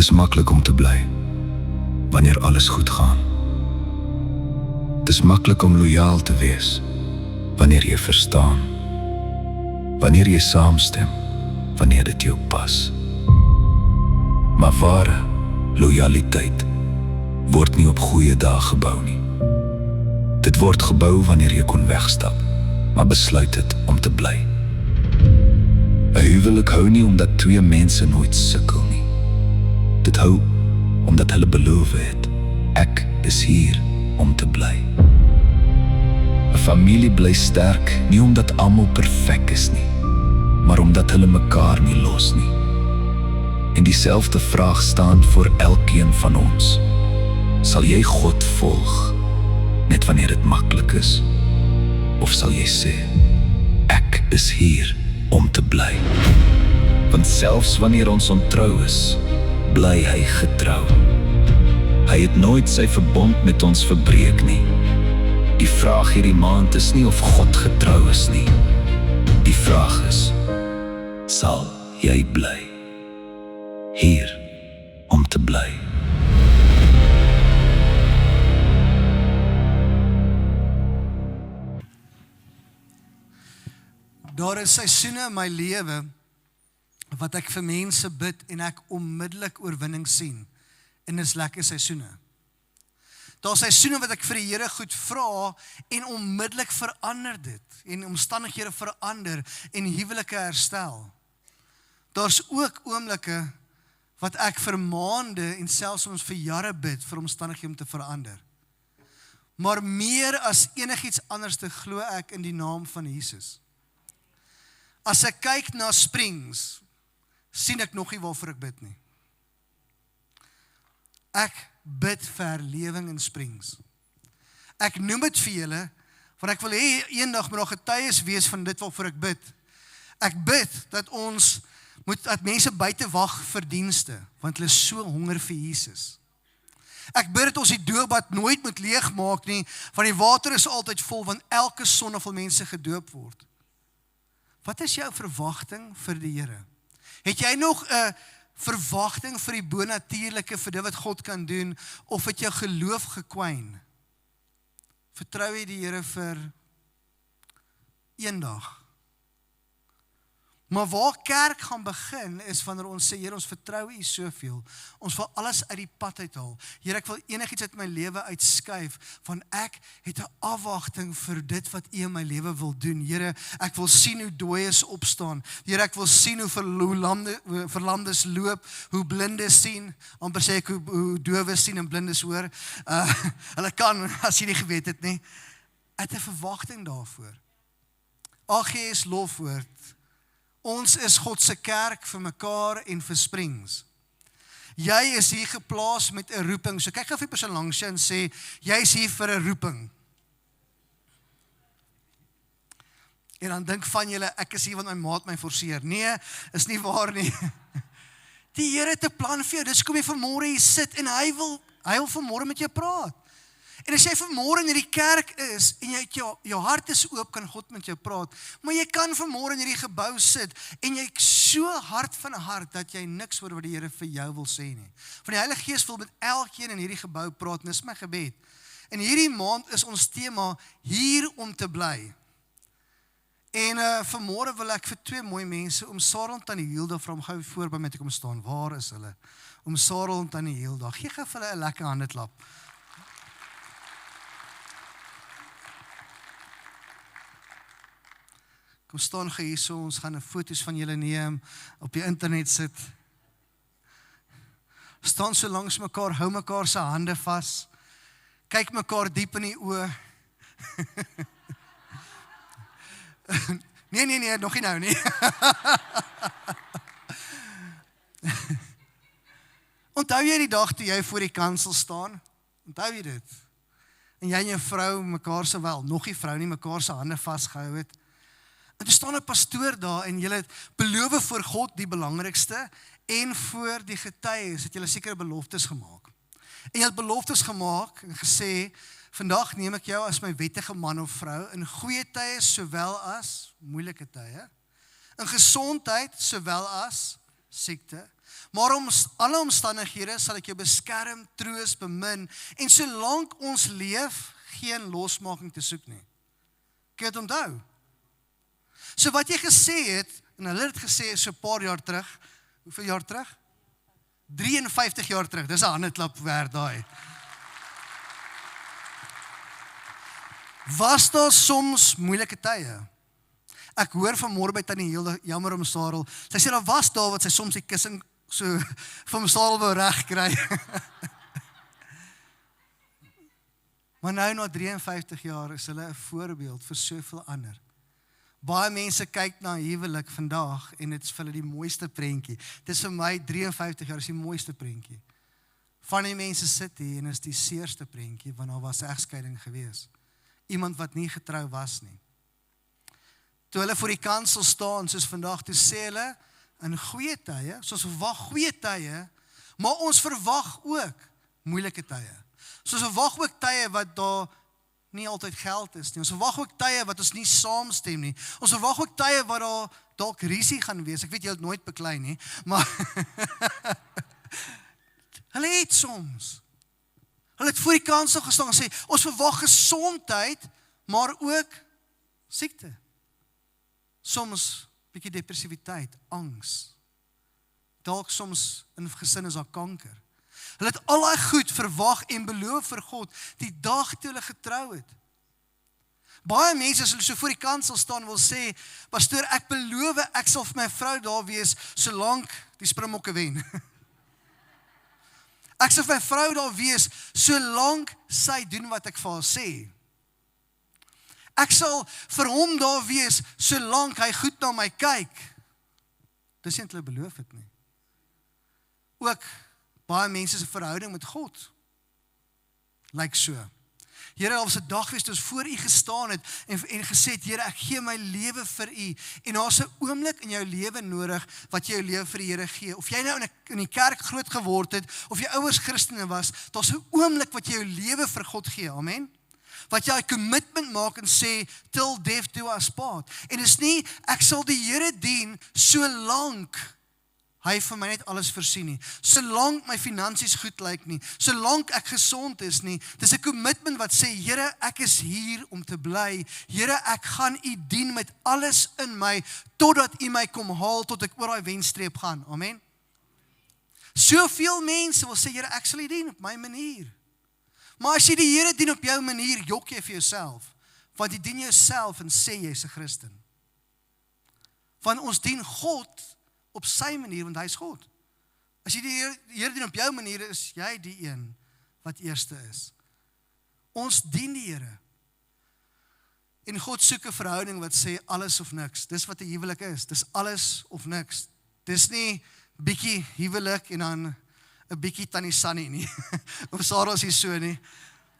is maklik om te bly, wanneer alles goed gaan. Het is maklik om loyaal te wees, wanneer jy verstaan. Wanneer jy saamstem, wanneer dit jou pas. Maar ware loyaliteit word nie op goeie dae gebou nie. Dit word gebou wanneer jy kon wegstap, maar besluit het om te bly. 'n Huwelik hou nie omdat twee mense nooit sukkel nie. Dit hou omdat hulle beloof het, ek is hier om te bly. 'n Familie bly sterk nie omdat almal perfek is nie, maar omdat hulle mekaar nie los nie. En dieselfde vraag staan voor elkeen van ons. Sal jy God volg, net wanneer dit maklik is? Of sal jy sê, ek is hier om te bly? Want selfs wanneer ons ontrou is, bly hy getrou. Hy het nooit sy verbond met ons verbreek nie. Die vraag hierdie maand is nie of God getrou is nie. Die vraag is, sal jy bly? Hier om te bly. Daar is seisoene in my lewe wat ek vir mense bid en ek onmiddellik oorwinning sien. En dis lekker seisoene. Daar is seisoene wat ek vir die Here goed vra en onmiddellik verander dit. En omstandighede verander en huwelike herstel. Daar's ook oomblikke wat ek vir maande en selfs ons vir jare bid vir omstandighede om te verander. Maar meer as enigiets anders te glo ek in die naam van Jesus. As ek kyk na Springs, sien ek nog nie waarvoor ek bid nie. Ek bid vir herlewing in Springs. Ek noem dit vir julle, want ek wil hê eendag moet daar getuies wees van dit waarvoor ek bid. Ek bid dat mense buite wag vir dienste, want hulle is so honger vir Jesus. Ek bid dat ons die doopbad nooit moet leegmaak nie, want die water is altyd vol, want elke sonnevol mense gedoop word. Wat is jou verwagting vir die Here? Het jy nog 'n verwagting vir die bonatuurlike, vir dit wat God kan doen, of het jou geloof gekwyn? Vertrou jy die Here vir eendag? Maar waar kerk gaan begin is wanneer ons sê, Here, ons vertrou U soveel. Ons wil alles uit die pad uithaal. Here, ek wil enigiets uit my lewe uitskuif, want ek het 'n afwagting vir dit wat U in my lewe wil doen. Here, ek wil sien hoe dooies opstaan. Here, ek wil sien hoe verlamdes loop, hoe blindes sien, amper sê ek hoe dowes sien en blindes hoor. Hulle kan, as jy nie geweet het nie. Ek het 'n verwagting daarvoor. AGS lofwoord. Ons is God se kerk vir mekaar en vir Springs. Jy is hier geplaas met 'n roeping. So kyk gou vir die persoon langs jou en sê, jy is hier vir 'n roeping. En dan dink van julle, ek is hier want my maat my forceer. Nee, is nie waar nie. Die Here het 'n plan vir jou. Dis kom jy vanmôre hier sit en hy wil vanmôre met jou praat. En as jy vanmôre in hierdie kerk is en jou hart is oop, kan God met jou praat. Maar jy kan vanmôre in hierdie gebou sit en jy so hart van hart dat jy niks hoor wat die Here vir jou wil sê nie. Van die Heilige Gees wil met elkeen in hierdie gebou praat en dis my gebed. En hierdie maand is ons tema hier om te bly. En vanmôre wil ek vir twee mooi mense, Oom Sarel en Tannie Hilda, vra om gou voor by my te kom staan. Waar is hulle? Oom Sarel en Tannie Hilda. Gee gou vir hulle 'n lekker handeklap. Kom staan gou hierso, ons gaan 'n foto's van julle neem, op die internet sit. Staan so langs mekaar, hou mekaar se hande vas. Kyk mekaar diep in die oë. Nee, nog nie nou nie. Onthou jy die dag toe jy voor die kansel staan? Onthou jy dit? En jy en jou vrou mekaar se nog nie vrou nie, mekaar se hande vasgehou het. En er staan 'n pastoor daar en julle beloof voor God die belangrikste en voor die getuies het julle sekere beloftes gemaak. En jy het beloftes gemaak en gesê, vandag neem ek jou as my wettige man of vrou in goeie tye sowel as moeilike tye, in gesondheid sowel as siekte, Maar om alle omstandighede sal ek jou beskerm, troos, bemin, en solank ons leef, geen losmaking te soek nie. Kan jy dit onthou? So wat jy gesê het, en hulle het gesê so 'n paar jaar terug, hoeveel jaar terug? 53 jaar terug, dis 'n handeklap werd daai. Was daar soms moeilike tye? Ek hoor vanmôre by Tannie Hilde, jammer om Sarel, sy sê daar was daar wat sy soms die kussing so van Sarel wou regkry. Maar nou na 53 jaar is hulle 'n voorbeeld vir soveel ander. Baie mense kyk na huwelik vandag en dit is vir hulle die mooiste prentjie. Dit is vir my 53 jaar is die mooiste prentjie. Van die mense sit hier en is die seerste prentjie want daar was 'n egskeiding gewees. Iemand wat nie getrou was nie. Toe hulle voor die kansel staan soos vandag, toe sê hulle in goeie tye, soos verwag goeie tye, maar ons verwag ook moeilike tye. Soos verwag ook tye wat daar nie altyd geld is nie. Ons verwag ook tye wat ons nie saamstem nie. Ons verwag ook tye wat daar dalk rusie gaan wees. Ek weet jy het nooit beklei nie, maar hulle het soms. Hulle het voor die kansel gestaan en sê, ons verwag gesondheid, maar ook siekte. Soms bietjie depressiwiteit, angs. Dalk soms in gesin is daar kanker. Hulle het al daai goed verwag en beloof vir God die dag toe hulle getrou het. Baie mense as hulle so voor die kansel staan wil sê, pastoor, ek beloof ek sal vir my vrou daar wees solank die Springbokke wen. Ek sal vir my vrou daar wees solank sy doen wat ek vir haar sê. Ek sal vir hom daar wees solank hy goed na my kyk. Dis nie wat hulle beloof het nie. Ook baie mense se verhouding met God lyk so. Here, al was 'n dag gewees toe ons voor U gestaan het en gesê het, Here, ek gee my lewe vir U. En daar's 'n oomblik in jou lewe nodig wat jy jou lewe vir die Here gee. Of jy nou in die kerk groot geword het of jy ouers Christene was, daar's 'n oomblik wat jy jou lewe vir God gee. Amen. Wat jy 'n commitment maak en sê, till death do us part. En dis nie, ek sal die Here dien solank hy vir my net alles voorsien nie. Solank my finansies goed lyk nie. Solank ek gesond is nie. Dis 'n commitment wat sê, Here, ek is hier om te bly. Here, ek gaan U dien met alles in my, totdat U my kom haal, tot ek oor daai wenstreep gaan. Amen. Soveel mense wil sê, Here, ek sal U dien op my manier. Maar as jy die Here dien op jou manier, jok jy vir jouself. Want jy dien jouself en sê jy's 'n Christen. Want ons dien God op sy manier, want hy is God. As jy die Here dien op jou manier, is jy die een wat eerste is. Ons dien die Here. En God soek 'n verhouding wat sê alles of niks. Dis wat 'n huwelik is. Dis alles of niks. Dis nie bietjie huwelik en dan 'n bietjie Tannie Sunny nie. Of Sarah is nie so nie.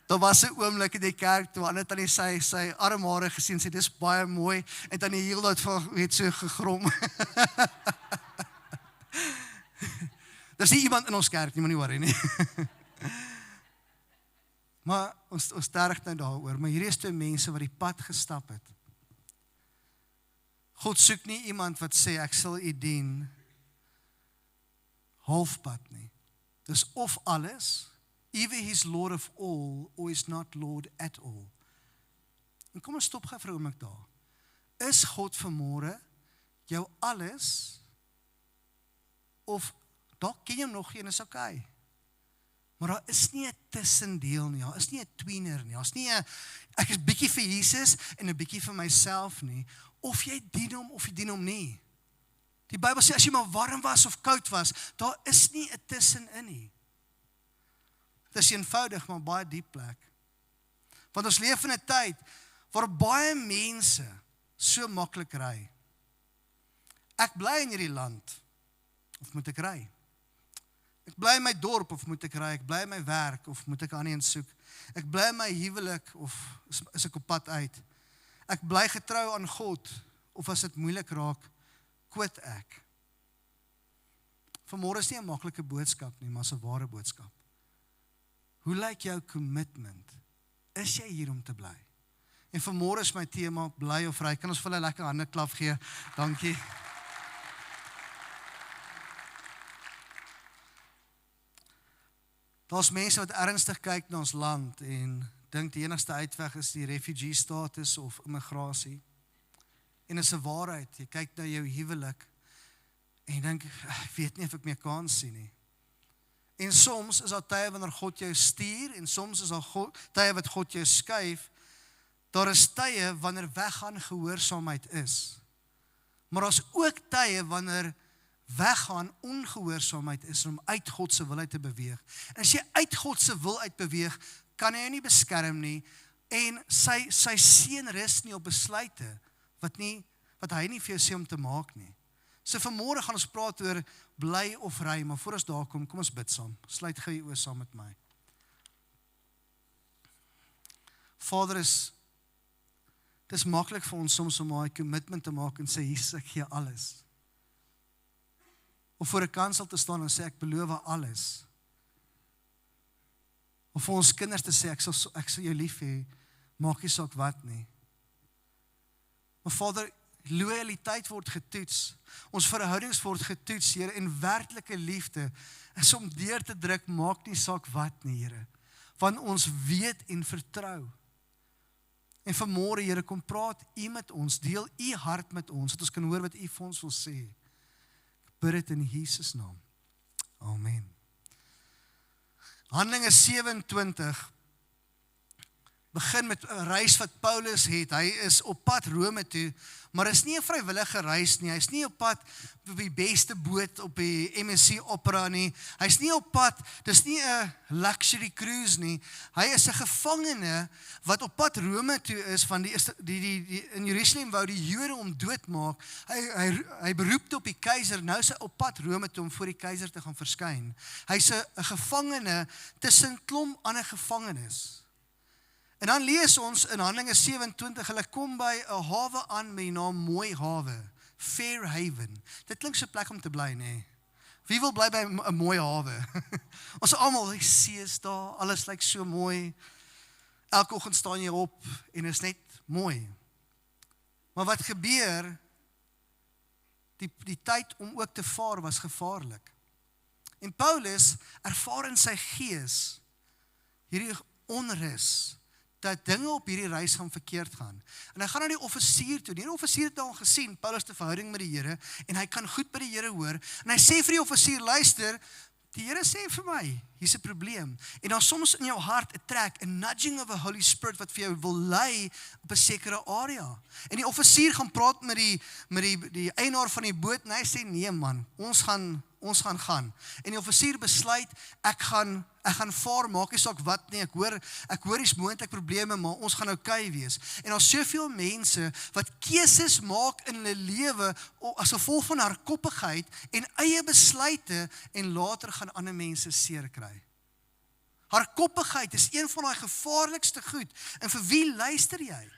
Daar was 'n oomblik in die kerk toe ander Tannie sy armhare gesien, sê dis baie mooi en Tannie Hilda het so gegrom. Daar's nie iemand in ons kerk nie, moenie worry nie. Maar ons sterg nou daaroor, maar hierdie is twee mense wat die pad gestap het. God soek nie iemand wat sê ek sal U dien halfpad nie. Dis of alles, either He's Lord of all or He's not Lord at all. En kom ons stop gou vir 'n oomblik daar. Is God vanmôre jou alles of dalk ken jy hom nog nie en is okay. Maar daar is nie 'n tussendeel nie, daar is nie 'n tweener nie, daar's nie 'n ek is bietjie vir Jesus en 'n bietjie vir myself nie, of jy dien hom of jy dien hom nie. Die Bybel sê as jy maar warm was of koud was, daar is nie 'n tussenin nie. Dit is eenvoudig, maar baie diep plek. Want ons leef in 'n tyd waar baie mense so maklik ry. Ek bly in hierdie land, of moet ek ry? Ek bly in my dorp, of moet ek ry? Ek bly in my werk, of moet ek aan een soek? Ek bly in my huwelik, of is ek op pad uit? Ek bly getrou aan God, of as dit moeilik raak, quit ek. Vanmôre is nie 'n maklike boodskap nie, maar 'n ware boodskap. Hoe lyk jou commitment? Is jy hier om te bly? En vanmôre is my tema, bly of ry. Kan ons vir hulle 'n lekker hande klap gee? Dankie. Daar's mense wat ernstig kyk na ons land en dink die enigste uitweg is die refugee status of immigrasie. En is 'n waarheid, jy kyk na jou huwelik en jy dink, ek weet nie of ek meer kans sien nie. En soms is daar tye wanneer God jou stuur en soms is daar tye wat God jou skuif. Daar is tye wanneer weggaan gehoorsaamheid is. Maar daar's ook tye wanneer weggaan ongehoorsaamheid is om uit God se wil uit te beweeg. En as jy uit God se wil uit beweeg, kan hy jou nie beskerm nie en sy seën rus nie op besluite wat hy nie vir jou sê om te maak nie. So vanmôre gaan ons praat oor bly of ry, maar voor ons daar kom ons bid saam. Sluit gou jou oë saam met my. Vader, dit is maklik vir ons soms om 'n commitment te maak en sê, Jesus, ek gee alles. Of voor 'n kansel te staan en sê, ek beloof alles. Of vir ons kinders te sê, ek sal jou lief hê, maak nie saak wat nie. Maar Vader, loyaliteit word getoets. Ons verhoudings word getoets, Here, en werklike liefde is om deur te druk, maak nie saak wat nie, Here. Want ons weet en vertrou. En vanmôre, Here, kom praat U met ons, deel U hart met ons, dat ons kan hoor wat U vir ons wil sê. Ek bid dit in Jesus naam. Amen. Handelinge 27 begin met 'n reis wat Paulus het. Hy is op pad Rome toe, maar is nie 'n vrywillige reis nie. Hy's nie op pad op die beste boot op die MSC Opera nie. Hy's nie op pad, dis nie 'n luxury cruise nie. Hy is 'n gevangene wat op pad Rome toe is van die in Jerusalem wou die Jode hom doodmaak. Hy beroep op die keiser. Nou is hy op pad Rome toe om voor die keiser te gaan verskyn. Hy's 'n gevangene tussen klomp ander gevangenes. En dan lees ons in Handelinge 27, hulle kom by 'n hawe aan met die naam Mooi Hawe, Fair Haven. Dit klink so 'n plek om te bly, nê? Wie wil bly by 'n mooi hawe? Ons almal, die see is daar, alles lyk so mooi. Elke oggend staan jy op en is net mooi. Maar wat gebeur? Die tyd om ook te vaar was gevaarlik. En Paulus ervaar in sy gees hierdie onrus, dat dinge op hierdie reis gaan verkeerd gaan. En hy gaan na die offisier toe. Die offisier het al gesien, Paulus te verhouding met die Here, en hy kan goed by die Here hoor, en hy sê vir die offisier, luister, die Here sê vir my, hier's 'n probleem. En dan soms in jou hart 'n trek, 'n nudging of a Holy Spirit, wat vir jou wil lei op 'n sekere area. En die offisier gaan praat met die eienaar van die boot, en hy sê, nee man, ons gaan gaan. En die offisier besluit, ek gaan vaar, maak nie saak wat nie, ek hoor is moontlik probleme, maar ons gaan okay wees. En daar's soveel mense wat keuses maak in hulle lewe as gevolg van hardkoppigheid en eie besluite, en later gaan ander mense seer kry. Hardkoppigheid is een van daai gevaarlikste goed. En vir wie luister jy?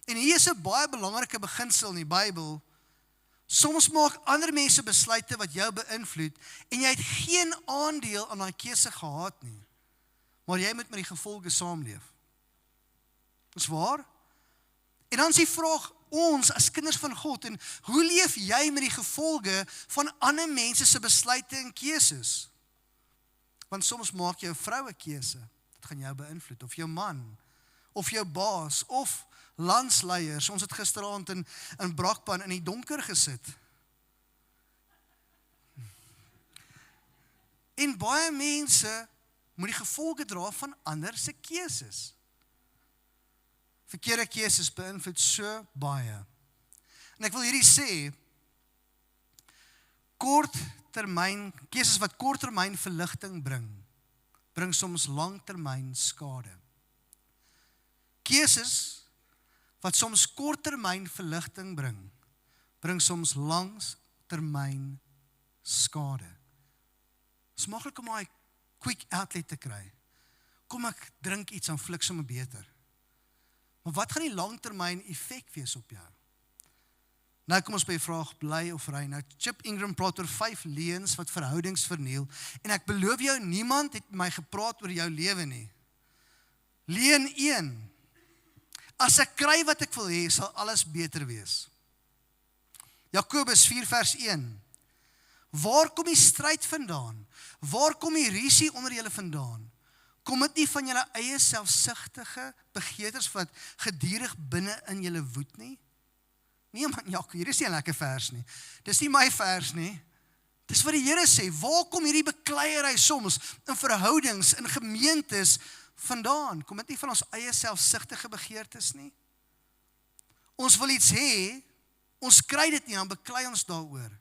En hier is 'n baie belangrike beginsel in die Bybel. Soms maak ander mense besluite wat jou beïnvloed en jy het geen aandeel aan daai keuse gehad nie. Maar jy moet met die gevolge saamleef. Dis waar? En dan is die vraag, ons as kinders van God, en hoe leef jy met die gevolge van ander mense se besluite en keuses? Want soms maak jou vrou 'n keuse, dit gaan jou beïnvloed, of jou man, of jou baas, of landsleiers. Ons het gisteraand in Brakpan in die donker gesit. En baie mense moet die gevolge dra van ander se keuses. Verkeerde keuses beïnvloed so baie. En ek wil hierdie sê, keuses wat korttermyn verligting bring soms langtermyn skade. Keuses wat soms korttermyn verligting bring soms langtermyn skade. Dit is maklik om daai quick outlet te kry. Kom ek drink iets en flik sommer beter. Maar wat gaan die langtermyn effek wees op jou? Nou kom ons by die vraag, bly of ry. Nou Chip Ingram praat oor 5 leuns wat verhoudings verniel. En ek beloof jou, niemand het my gepraat oor jou lewe nie. Leuen 1. As ek kry wat ek wil hê, sal alles beter wees. Jakobus 4 vers 1. Waar kom die stryd vandaan? Waar kom die rusie onder julle vandaan? Kom dit nie van julle eie selfsugtige begeertes wat gedurig binne in julle woed nie? Nee man, Jaco, hier is nie 'n lekker vers nie. Dis nie my vers nie. Dis wat die Here sê. Waar kom hierdie bekleierery soms in verhoudings, in gemeentes vandaan? Kom dit nie van ons eie selfsugtige begeertes nie? Ons wil iets hê, ons kry dit nie, dan beklei ons daaroor.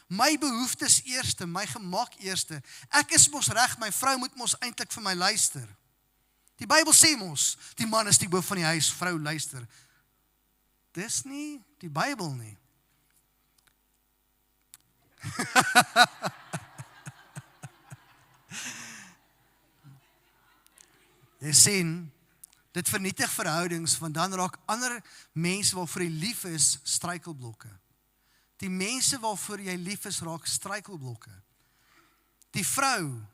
My behoeftes eerste, my gemak eerste. Ek is mos reg, my vrou moet mos eintlik vir my luister. Die Bybel sê mos, die man is die hoof van die huis, vrou luister. Dis nie die Bybel nie. Jy sien, dit vernietig verhoudings, want dan raak ander mense waarvoor jy lief is, struikelblokke. Die mense waarvoor jy lief is, raak struikelblokke. Die vrou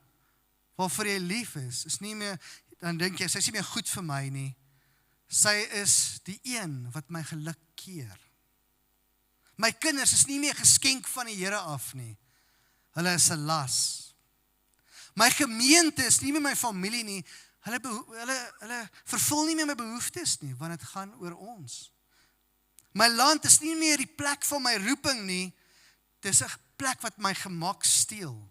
waarvoor jy lief is nie meer, dan dink jy, sy is nie meer goed vir my nie. Sy is die een wat my geluk keer. My kinders is nie meer geskenk van die Here af nie. Hulle is 'n las. My gemeente is nie meer my familie nie. Hulle vervul nie meer my behoeftes nie, want dit gaan oor ons. My land is nie meer die plek van my roeping nie. Dis 'n plek wat my gemak steel.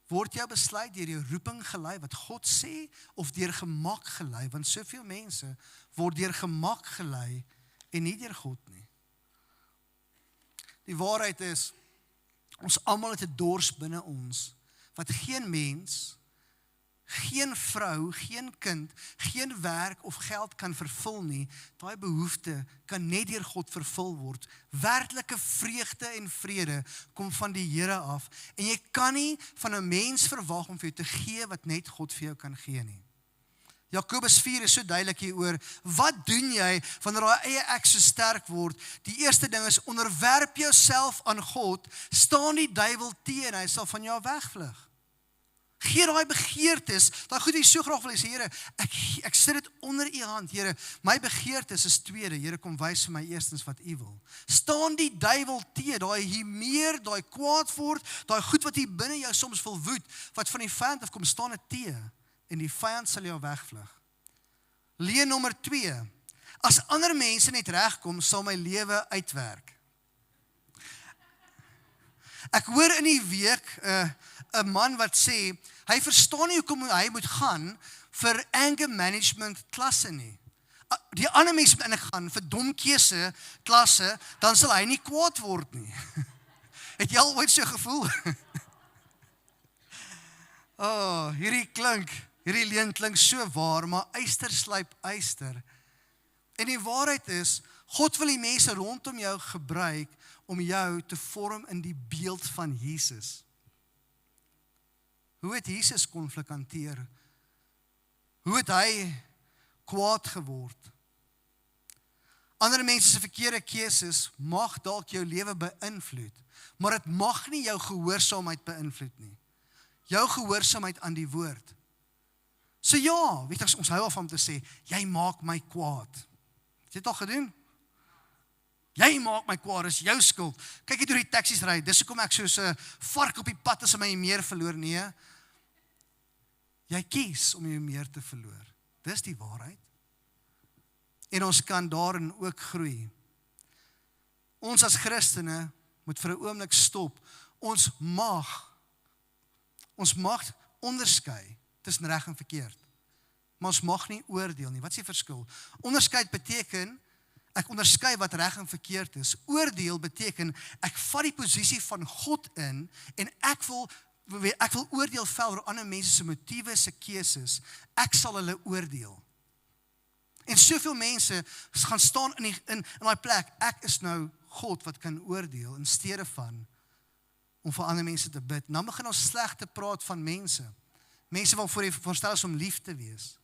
Word jou besluit deur jou roeping gelei wat God sê, of deur gemak gelei? Want soveel mense word deur gemak gelei en nie deur God nie. Die waarheid is, ons almal het 'n dors binne ons, wat geen mens, geen vrou, geen kind, geen werk of geld kan vervul nie. Daai behoefte kan net deur God vervul word. Werklike vreugde en vrede kom van die Here af. En jy kan nie van 'n mens verwag om vir jou te gee wat net God vir jou kan gee nie. Jakobus 4 is so duidelik hieroor. Wat doen jy wanneer daai eie ek so sterk word? Die eerste ding is, onderwerp jouself aan God, staan die duiwel teen, hy sal van jou wegvlug. Gee daai begeertes, daai goed wat jy so graag wil hê, Here, ek sit dit onder u hand, Here, my begeertes is tweede, Here, kom wys vir my eerstens wat u wil. Staan die duiwel teen, daai hier daai kwaad word, daai goed wat hier binne jou soms wil woed, wat van die vyand af kom, staan dit teen, en die vyand sal jou wegvlug. Leer nommer 2, as ander mense net regkom, sal my lewe uitwerk. Ek hoor in die week 'n man wat sê, hy verstaan nie hoekom hy moet gaan vir anger management klasse nie. Die ander mense moet eintlik gaan vir domkeuse klasse, dan sal hy nie kwaad word nie. Het jy al ooit so gevoel? Hierdie leen klink so waar, maar yster slyp yster. En die waarheid is, God wil die mense rondom jou gebruik om jou te vorm in die beeld van Jesus. Hoe het Jesus konflik hanteer? Hoe het hy kwaad geword? Ander mense se verkeerde keuses mag dalk jou lewe beïnvloed, maar dit mag nie jou gehoorsaamheid beïnvloed nie. Jou gehoorsaamheid aan die woord. So ja, weet jy, ons hou af om te sê, jy maak my kwaad. Het jy dit al gedoen? Jy maak my kwaad, is jou skuld. Kyk jy deur die taksies ry, dis hoekom ek soos 'n vark op die pad as my meer verloor. Nee, jy kies om jou meer te verloor. Dis die waarheid. En ons kan daarin ook groei. Ons as Christene moet vir 'n oomblik stop. Ons mag onderskei tussen reg en verkeerd. Maar ons mag nie oordeel nie. Wat is die verskil? Onderskeid beteken, ek onderskei wat reg en verkeerd is. Oordeel beteken, ek vat die posisie van God in, en ek wil oordeel vel oor ander mense se motiewe, se keuses. Ek sal hulle oordeel. En soveel mense gaan staan in daai plek, ek is nou God wat kan oordeel, in steede van om vir ander mense te bid. Dan begin ons sleg te praat van mense. Mense waarvoor jy veronderstel is om lief te wees.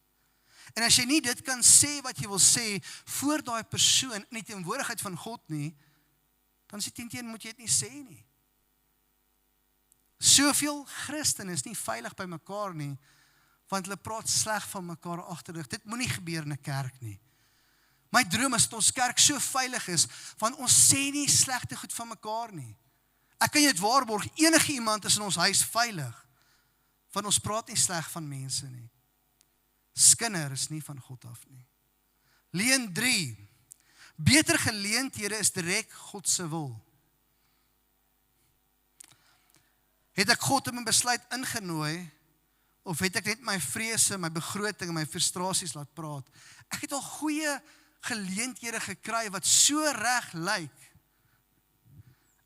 En as jy nie dit kan sê wat jy wil sê voor daai persoon in die teenwoordigheid van God nie, dan sê teen moet jy dit nie sê nie. Soveel Christene is nie veilig by mekaar nie, want hulle praat sleg van mekaar agterrug. Dit moenie gebeur in 'n kerk nie. My droom is dat ons kerk so veilig is, want ons sê nie slegte goed van mekaar nie. Ek kan jou dit waarborg, enige iemand is in ons huis veilig. Want ons praat nie sleg van mense nie. Skinder is nie van God af nie. Leen 3. Beter geleenthede is direk God se wil. Het ek God in my besluit ingenooi, of het ek net my vrese, my begroting en my frustrasies laat praat? Ek het al goeie geleenthede gekry wat so reg lyk.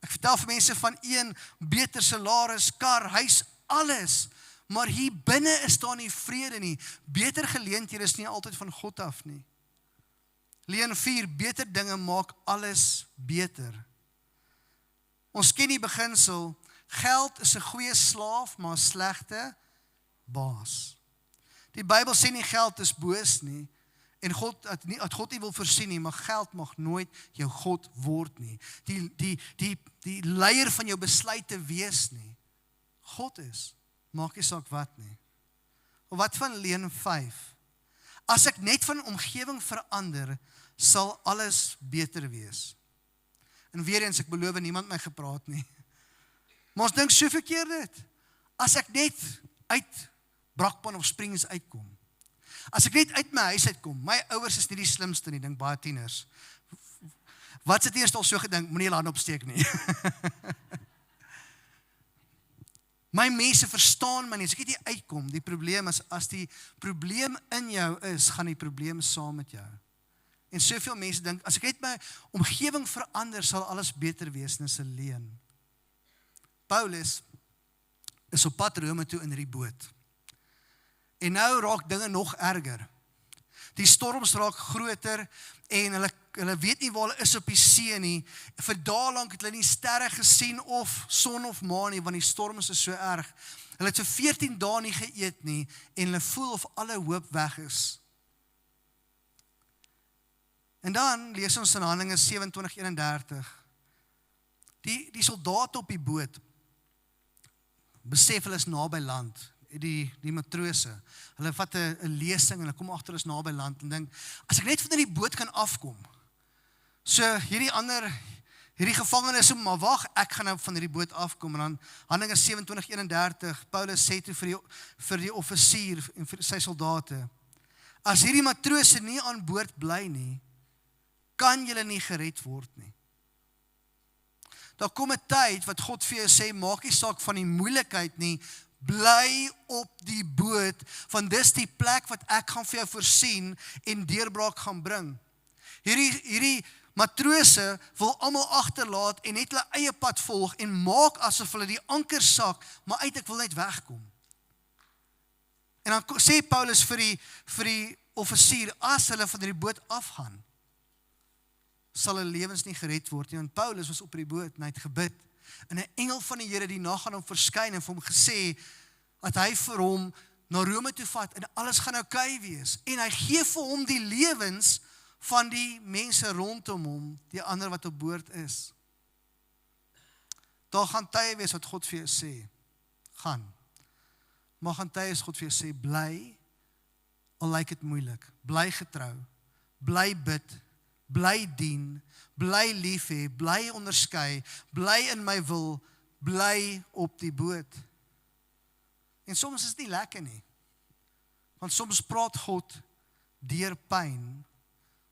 Ek vertel vir mense van een beter salaris, kar, huis, alles. Maar hier binne is daar nie vrede nie. Beter geleenthede is nie altyd van God af nie. Leen 4, beter dinge maak alles beter. Ons ken die beginsel, geld is 'n goeie slaaf, maar 'n slegte baas. Die Bybel sê nie geld is boos nie, en dat God nie wil voorsien nie, maar geld mag nooit jou God word nie. Die leier van jou besluite wees nie. God is, maak nie saak wat nie. Of wat van Leen 5? As ek net van omgewing verander, sal alles beter wees. En weer eens, ek beloof niemand my gepraat nie. Maar ons dink so verkeerd dit. As ek net uit Brakpan of Springs uitkom. As ek net uit my huis uitkom. My ouers is nie die slimste nie, dink baie tieners. Wat het eers al so gedink, moenie jou hand opsteek nie. My mense verstaan my nie, as ek nie uitkom, die probleem is, as die probleem in jou is, gaan die probleem saam met jou. En soveel mense dink, as ek net my omgewing verander, sal alles beter wees, en is 'n leuen. Paulus is op pad Rome toe in die boot. En nou raak dinge nog erger. Die storms raak groter, en hulle weet nie waar hulle is op die see nie. Vir dae lank het hulle nie sterre gesien of son of maan nie, want die storms is so erg. Hulle het vir 14 dae nie geëet nie, en hulle voel of alle hoop weg is. En dan lees ons in Handelinge 27:31. Die soldate op die boot besef hulle is naby land. Die matrose, hulle vat 'n lesing en hulle kom agter is naby land en dink, as ek net van die boot kan afkom, so hierdie gevangenes so, maar wag, ek gaan nou van hierdie boot afkom. En dan Handelinge 27:31, Paulus sê toe vir die offisier en vir sy soldate, as hierdie matrose nie aan boord bly nie, kan julle nie gered word nie. Daar kom 'n tyd wat God vir jou sê, maak nie saak van die moeilikheid nie, bly op die boot, want dis die plek wat ek gaan vir jou voorsien en deurbraak gaan bring. Hierdie matrose wil almal agterlaat en net hulle eie pad volg en maak asof hulle die anker sak, maar ek wil net wegkom. En dan sê Paulus vir die offisier, as hulle van die boot afgaan, sal hulle lewens nie gered word nie, want Paulus was op die boot en hy het gebid. En 'n engel van die Here die nag aan hom verskyn en vir hom gesê dat hy vir hom na Rome toe vat en alles gaan oukei wees. En hy gee vir hom die lewens van die mense rondom hom, die ander wat op boord is. Daar gaan tye wees wat God vir jou sê, gaan. Maar gaan tye is God vir jou sê, bly, al lyk dit moeilik, bly getrou, bly bid, bly dien, bly lief hê, bly onderskei, bly in my wil, bly op die boot. En soms is dit nie lekker nie. Want soms praat God deur pyn.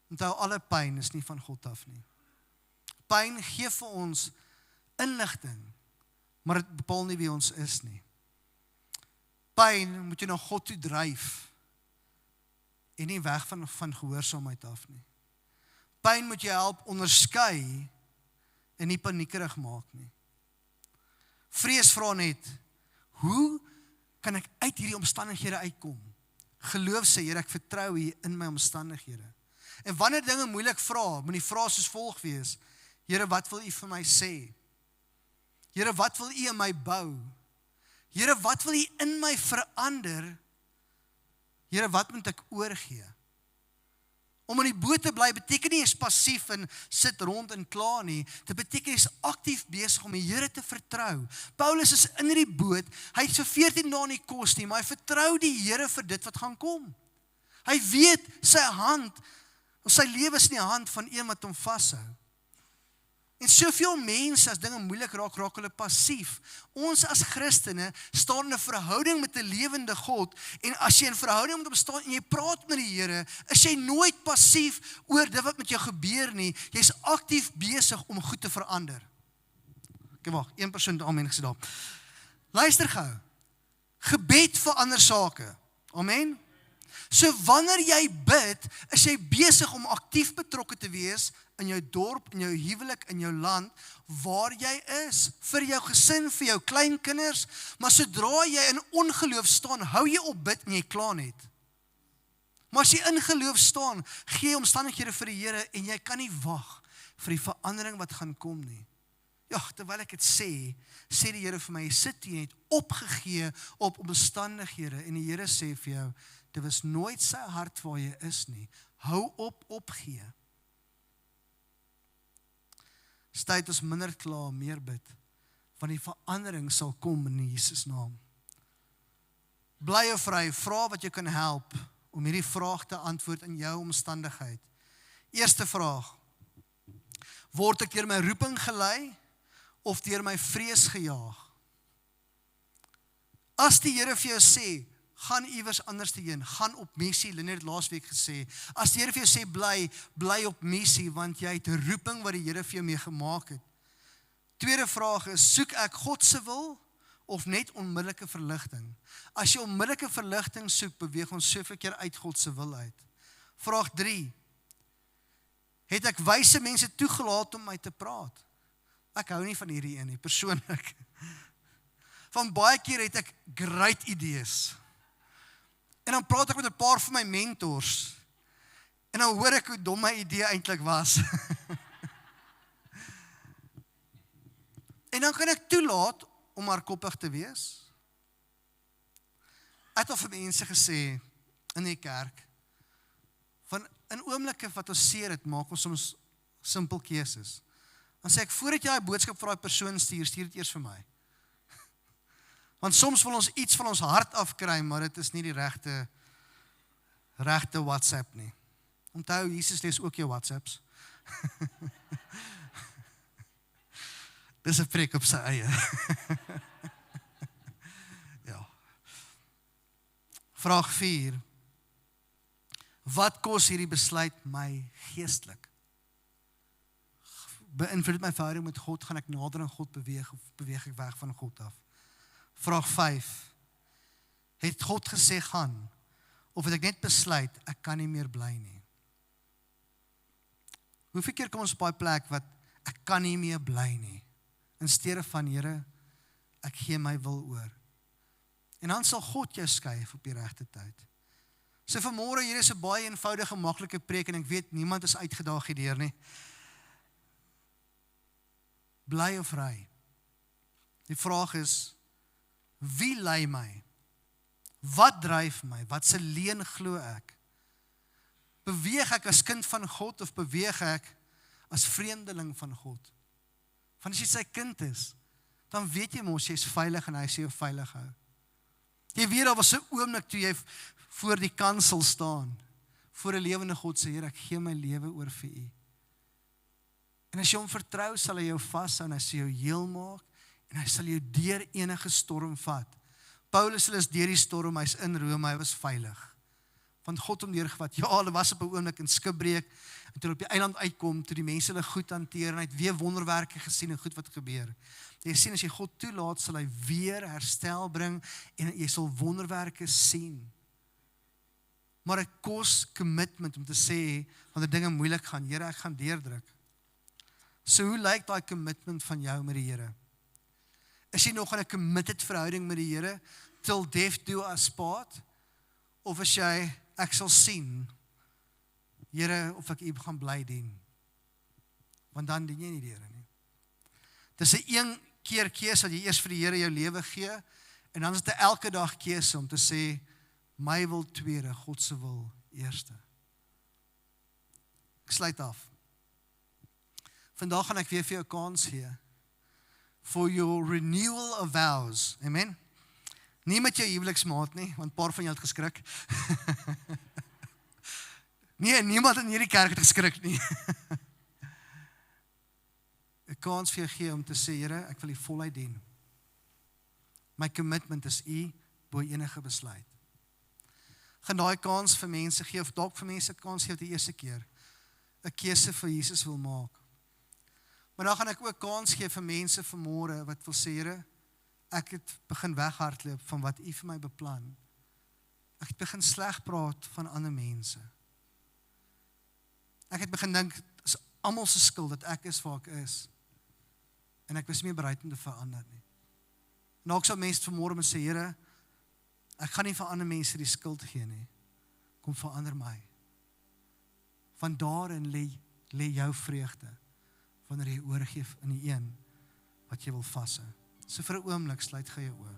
Onthou, alle pyn is nie van God af nie. Pyn gee vir ons inligting, maar dit bepaal nie wie ons is nie. Pyn moet jy na God toe dryf en nie weg van gehoorsaamheid af nie. Pyn moet jou help onderskei en nie paniekerig maak nie. Vrees vra net, hoe kan ek uit hierdie omstandighede uitkom? Geloof sê, Here, ek vertrou U in my omstandighede. En wanneer dinge moeilik vra, moet die vrae soos volg wees, Here, wat wil U vir my sê? Here, wat wil U in my bou? Here, wat wil U in my verander? Here, wat moet ek oorgee? Om in die boot te bly beteken nie is passief en sit rond en klaar nie. Dit beteken is aktief besig om die Here te vertrou. Paulus is in die boot, hy het vir 14 dae nie kos nie, maar hy vertrou die Here vir dit wat gaan kom. Hy weet sy hand, of sy lewe is in die hand van een wat hom vashou. En soveel mense, as dinge moeilik raak, raak hulle passief. Ons as Christene staan in 'n verhouding met 'n lewende God, en as jy in verhouding met hom staan en jy praat met die Here, is jy nooit passief oor dit wat met jou gebeur nie. Jy's aktief besig om goed te verander. Okay, wag, 1 persoon amen gesê daar. Luister gou. Gebed verander sake. Amen. So wanneer jy bid, is jy besig om aktief betrokke te wees in jou dorp, in jou huwelik, in jou land, waar jy is, vir jou gesin, vir jou kleinkinders, maar sodra jy in ongeloof staan, hou jy op bid en jy klaar net. Maar as jy in geloof staan, gee jy omstandighede vir die Here en jy kan nie wag vir die verandering wat gaan kom nie. Ja, terwyl ek dit sê die Here vir my, jy sit hier net opgegee op omstandighede en die Here sê vir jou, dit was nooit sy hart waar jy is nie. Hou op opgee. Dis tyd ons minder kla, meer bid, want die verandering sal kom in Jesus naam. Bly of vry, vra wat jy kan help om hierdie vraag te antwoord in jou omstandigheid. Eerste vraag: word ek deur my roeping gelei of deur my vrees gejaag? As die Here vir jou sê, gaan iewers anders te heen, gaan op missie, Lynne het laasweek gesê, as die Here vir jou sê, bly op missie, want jy het 'n roeping wat die Here vir jou mee gemaak het. Tweede vraag is, soek ek God se wil of net onmiddellike verligting? As jy onmiddellike verligting soek, beweeg ons soveel keer uit God se wil uit. Vraag 3, het ek wyse mense toegelaat om my te praat? Ek hou nie van hierdie een nie, persoonlik. Van baie keer het ek great idees. En dan praat ek met 'n paar van my mentors. En dan hoor ek hoe dom my idee eintlik was. En dan kan ek toelaat om hardkoppig te wees. Ek het al vir mense gesê in die kerk, van in oomblikke wat ons seer het, maak ons soms simpel keuses. Dan sê ek, voordat jy 'n boodskap vir daai persoon stuur dit eers vir my. Want soms wil ons iets van ons hart afkry, maar dit is nie die regte WhatsApp nie. Onthou, Jesus lees ook jou WhatsApps. Dis 'n preek op sy eie. Ja. Vraag 4. Wat kos hierdie besluit my geestelik? Beïnvloed my verhouding met God, gaan ek nader aan God beweeg of beweeg ek weg van God af? Vraag 5. Het God gesê gaan, of het ek net besluit, ek kan nie meer bly nie? Hoeveel keer kom ons op daai plek wat ek kan nie meer bly nie, in steede van, Here, ek gee my wil oor. En dan sal God jou skuif op die regte tyd. So vanmôre, hier is 'n baie eenvoudige, maklike preek, en ek weet, niemand is uitgedaag hierdeur nie. Bly of vry? Die vraag is, wie lei my? Wat dryf my? Wat se leen glo ek? Beweeg ek as kind van God of beweeg ek as vreemdeling van God? Want as jy sy kind is, dan weet jy mos jy is veilig en hy sê jou veilig hou. Jy weet, daar was 'n oomblik toe jy voor die kansel staan, voor 'n lewende God sê, Here, ek gee my lewe oor vir U. En as jy hom vertrou, sal hy jou vashou en hy sal jou heel maak en hy sal jou deur enige storm vat. Paulus is deur die storm, hy's in Rome, hy was veilig. Want God hom deurgevat. Ja, hulle was op 'n oomblik in skipbreek en toe op die eiland uitkom, toe die mense hulle goed hanteer en hy het weer wonderwerke gesien en goed wat gebeur. Jy sien, as jy God toelaat, sal hy weer herstel bring en jy sal wonderwerke sien. Maar dit kos commitment om te sê, wanneer dinge moeilik gaan, Here, ek gaan deurdruk. So hoe lyk daai commitment van jou met die Here? Is jy nog in 'n committed verhouding met die Here, till death do us part? Of is jy, ek sal sien, Here, of ek U gaan bly dien? Want dan dien jy nie die Here nie. Dis 'n een keer keuse dat jy eers vir die Here jou lewe gee, en dan is dit 'n elke dag keuse om te sê, my wil tweede, God se wil eerste. Ek sluit af. Vandag gaan ek weer vir jou 'n kans gee for your renewal of vows. Amen. Nie met jou huweliksmaat nie, want 'n paar van jou het geskrik. Nee, niemand in hierdie kerk het geskrik nie. 'n kans vir jou gee om te sê, Here, ek wil U voluit dien. My commitment is U bo enige besluit. Gaan daai kans vir mense gee, of dalk vir mense kans gee die eerste keer, 'n keuse vir Jesus wil maak. Maar dan gaan ek ook kans gee vir mense vanmôre wat wil sê, Here, ek het begin weghardloop van wat U vir my beplan. Ek het begin sleg praat van ander mense. Ek het begin dink, is almal se skuld dat ek is waar ek is. En ek was nie meer bereid om te verander nie. En ook sou mense vanmôre moet sê, Here, ek gaan nie vir ander mense die skuld gee nie. Kom verander my. Van daarin lê jou vreugde, wanneer jy oorgee in die een wat jy wil vashou. So vir 'n oomblik sluit jy jou oë.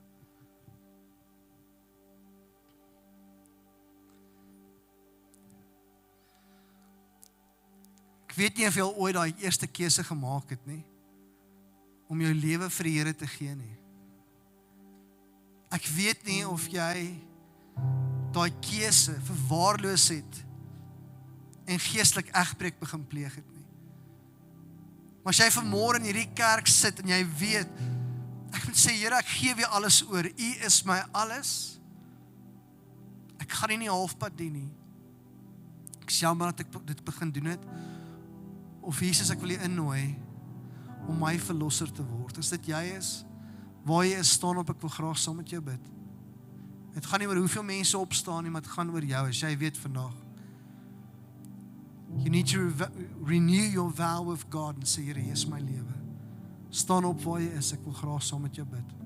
Ek weet nie of jy al ooit daai eerste keuse gemaak het nie, om jou lewe vir die Here te gee nie. Ek weet nie of jy daai keuse verwaarloos het en geestelik egbreek begin pleeg het nie. Maar as jy vanmôre in hierdie kerk sit en jy weet, ek moet sê, Here, ek gee weer alles oor. U is my alles. Ek gaan nie halfpad dien nie. Ek is jammer dat ek dit begin doen het. Of Jesus, ek wil U innooi om my verlosser te word. As dit jy is, waar jy is, staan op, ek wil graag saam met jou bid. Het gaan nie oor hoeveel mense opstaan nie, maar het gaan oor jou, as jy weet vandag. You need to renew your vow with God en sê, Here, hier is my lewe. Staan op waar jy is, ek wil graag saam met jou bid.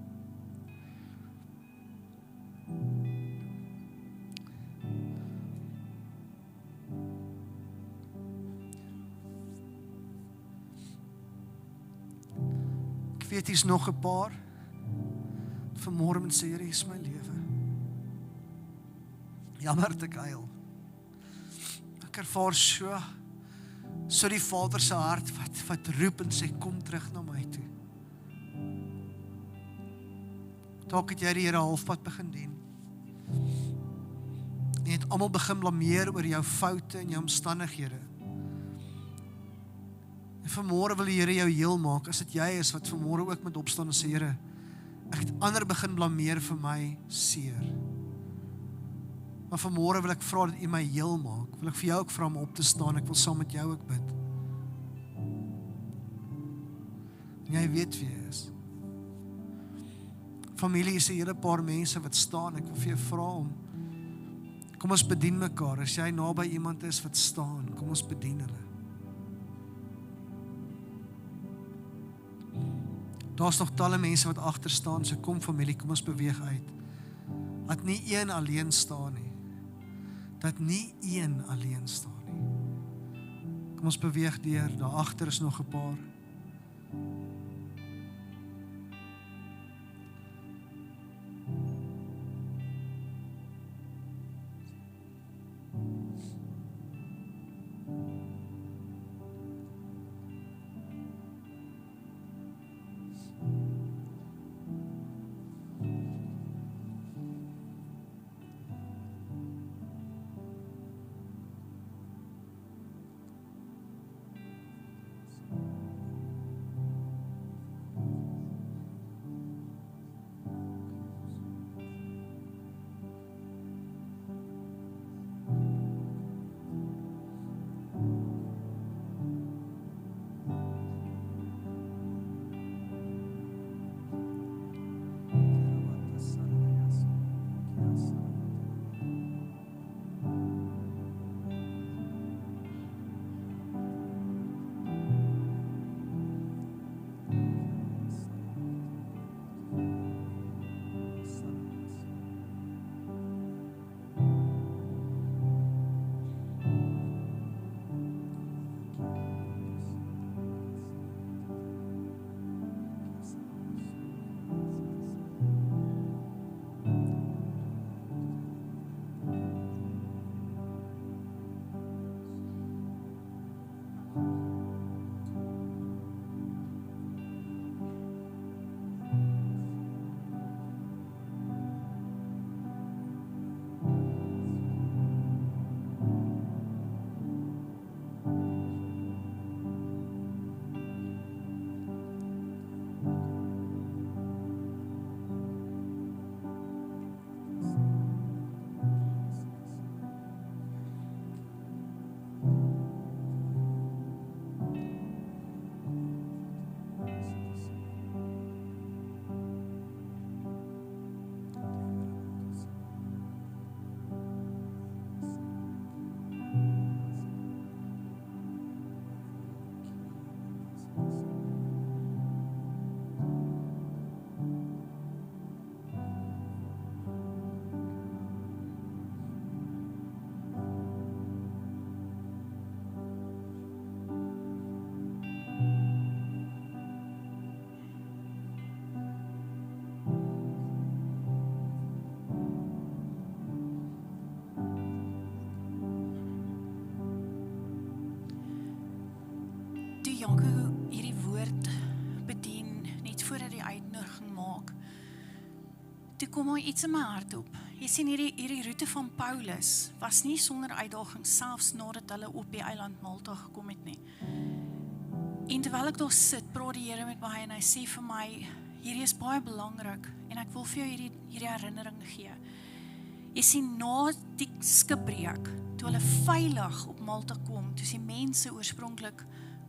Ek weet, hier is nog 'n paar. Vanmôre moet sê, Here, hier is my lewe. Jammer dat ek huil. Ek ervaar so die Vader se hart wat roep en sê, kom terug na my toe. Dalk het jy die Here halfpad begin dien. Jy het almal begin blameer oor jou foute en jou omstandighede. En vanmôre wil die Here jou heel maak, as dit jy is wat vanmôre ook moet opstaan en sê, Here, ek het ander begin blameer vir my seer. Maar vanmôre wil ek vra dat U my heel maak. Wil ek vir jou ook vra om op te staan. Ek wil saam met jou ook bid. En jy weet wie jy is. Familie, is 'n hele paar mense wat staan. Ek wil vir jou vra om, kom ons bedien mekaar. As jy naby iemand is wat staan, kom ons bedien hulle. Daar's nog talle mense wat agter staan, so kom familie, kom ons beweeg uit. Dat nie een alleen staan nie. Dat nie een alleen staan nie. Kom ons beweeg deur, daar agter is nog 'n paar. uitnodiging maak, toe kom hy iets in my hart op. Jy sien hierdie roete van Paulus was nie sonder uitdaging, selfs nadat hulle op die eiland Malta gekom het nie. En terwyl ek daar sit, praat die Here met my en hy sê vir my, hierdie is baie belangrik en ek wil vir jou hierdie herinnering gee. Jy sien, na die skipbreek, toe hulle veilig op Malta kom, toe is die mense oorspronklik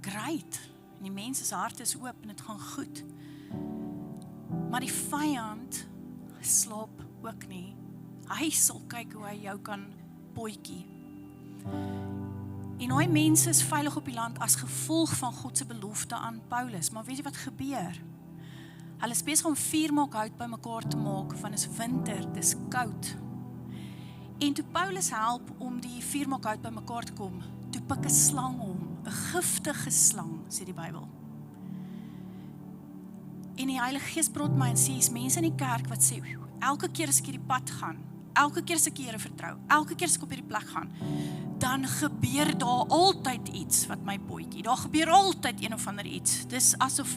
great, en die mense se hart is oop en dit gaan goed. Maar die vyand slaap ook nie. Hy sal kyk hoe hy jou kan potjie. En daai mense is veilig op die land as gevolg van God se belofte aan Paulus. Maar weet jy wat gebeur? Hulle is besig om 4 maak hout bymekaar te maak, want is winter, dis koud. En toe Paulus help om die 4 maak hout bymekaar te kom, toe pik 'n slang hom, 'n giftige slang, sê die Bybel. En die Heilige Gees praat my en sê, is mense in die kerk wat sê, elke keer as ek hierdie pad gaan, elke keer as ek die Here vertrou, elke keer as ek op hierdie plek gaan, dan gebeur daar altyd iets wat my potjie. Daar gebeur altyd een of ander iets. Dis asof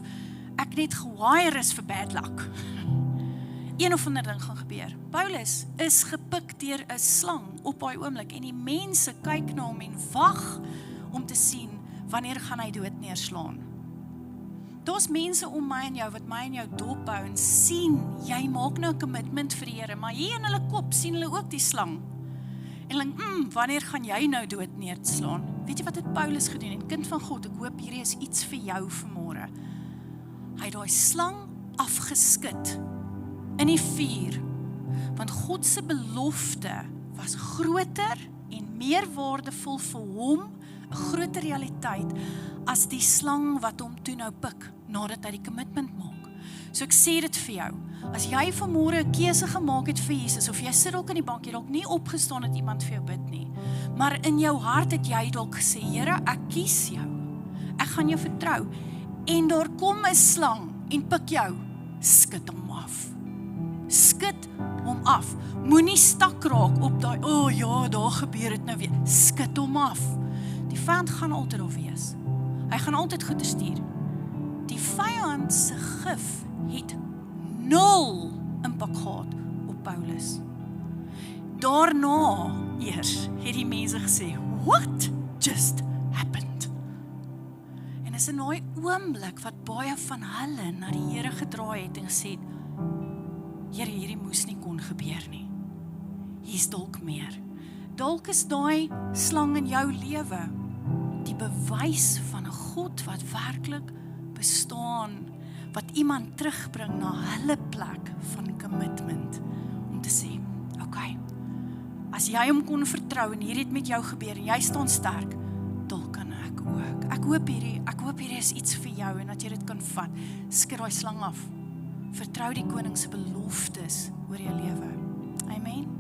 ek net gewire is vir bad luck. Een of ander ding gaan gebeur. Paulus is gepik deur 'n slang op daai oomblik en die mense kyk na hom en wag om te sien wanneer gaan hy dood neerslaan. Daar's mense om my en jou wat my en jou dophou en sien, jy maak nou 'n commitment vir die Here, maar hier in hulle kop sien hulle ook die slang. En hulle, wanneer gaan jy nou dood neerslaan? Weet jy wat het Paulus gedoen? En kind van God, ek hoop hierdie is iets vir jou vanmôre. Hy het daai slang afgeskit in die vuur, want God se belofte was groter en meer waardevol vir hom, 'n groter realiteit, as die slang wat hom toe nou pik, nadat hy die commitment maak. So ek sê dit vir jou, as jy vanmôre 'n keuse gemaak het vir Jesus, of jy sit dalk in die bank, jy dalk nie opgestaan het iemand vir jou bid nie, maar in jou hart het jy dalk gesê, Here, ek kies jou, ek gaan jou vertrou, en daar kom 'n slang, en pik jou, skud hom af. Skud hom af. Moenie stak raak op daai, ja, daar gebeur dit nou weer. Skud hom af. Die vyand gaan altyd daar wees. Hy gaan altyd goeie stuur. Die vyand se gif het 0 impak gehad op Paulus. Daarna eers het die mense gesê, what just happened? En is in daai oomblik wat baie van hulle na die Here gedraai het en gesê het, Here, hierdie moes nie kon gebeur nie. Hier's dalk meer. Dalk is daai slang in jou lewe die bewys van 'n God wat werklik bestaan, wat iemand terugbring na hulle plek van commitment, om te sê, okay, as jy hom kon vertrou en hierdie het met jou gebeur en jy staan sterk, dalk kan ek ook. Ek hoop hierdie is iets vir jou en dat jy dit kan vat. Skud daai slang af. Vertrou die koning se beloftes oor jou lewe. Amen.